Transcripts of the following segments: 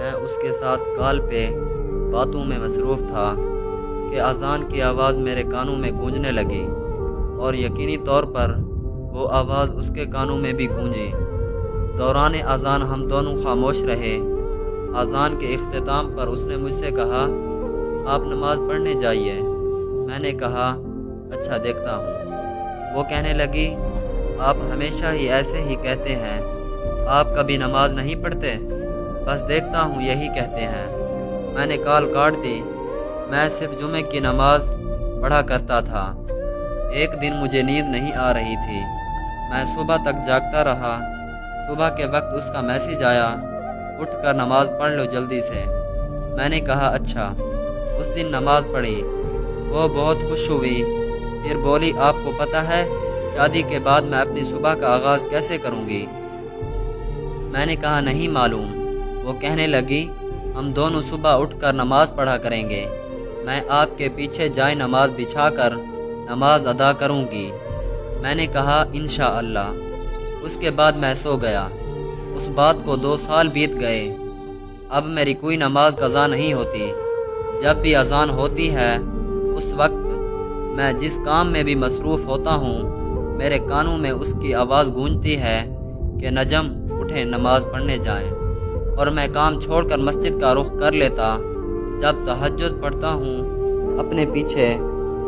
میں اس کے ساتھ کال پہ باتوں میں مصروف تھا کہ اذان کی آواز میرے کانوں میں گونجنے لگی، اور یقینی طور پر وہ آواز اس کے کانوں میں بھی گونجی۔ دوران اذان ہم دونوں خاموش رہے۔ اذان کے اختتام پر اس نے مجھ سے کہا، آپ نماز پڑھنے جائیے۔ میں نے کہا، اچھا دیکھتا ہوں۔ وہ کہنے لگی، آپ ہمیشہ ہی ایسے ہی کہتے ہیں، آپ کبھی نماز نہیں پڑھتے؟ بس دیکھتا ہوں یہی کہتے ہیں۔ میں نے کال کاٹ دی۔ میں صرف جمعے کی نماز پڑھا کرتا تھا۔ ایک دن مجھے نیند نہیں آ رہی تھی۔ میں صبح تک جاگتا رہا۔ صبح کے وقت اس کا میسیج آیا، اٹھ کر نماز پڑھ لو جلدی سے۔ میں نے کہا اچھا۔ اس دن نماز پڑھی۔ وہ بہت خوش ہوئی، پھر بولی، آپ کو پتہ ہے شادی کے بعد میں اپنی صبح کا آغاز کیسے کروں گی؟ میں نے کہا نہیں معلوم۔ وہ کہنے لگی، ہم دونوں صبح اٹھ کر نماز پڑھا کریں گے۔ میں آپ کے پیچھے جائے نماز بچھا کر نماز ادا کروں گی۔ میں نے کہا انشاءاللہ۔ اس کے بعد میں سو گیا۔ اس بات کو 2 سال بیت گئے۔ اب میری کوئی نماز قضا نہیں ہوتی۔ جب بھی اذان ہوتی ہے اس وقت میں جس کام میں بھی مصروف ہوتا ہوں، میرے کانوں میں اس کی آواز گونجتی ہے کہ نجم اٹھیں نماز پڑھنے جائیں، اور میں کام چھوڑ کر مسجد کا رخ کر لیتا۔ جب تہجد پڑھتا ہوں اپنے پیچھے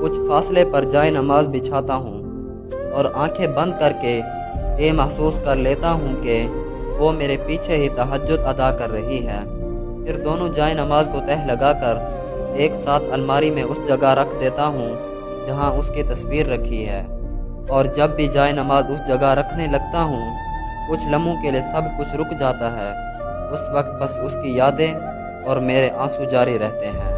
کچھ فاصلے پر جائے نماز بچھاتا ہوں اور آنکھیں بند کر کے یہ محسوس کر لیتا ہوں کہ وہ میرے پیچھے ہی تہجد ادا کر رہی ہے۔ پھر دونوں جائے نماز کو تہہ لگا کر ایک ساتھ الماری میں اس جگہ رکھ دیتا ہوں جہاں اس کی تصویر رکھی ہے، اور جب بھی جائے نماز اس جگہ رکھنے لگتا ہوں کچھ لمحوں کے لیے سب کچھ رک جاتا ہے۔ اس وقت بس اس کی یادیں اور میرے آنسو جاری رہتے ہیں۔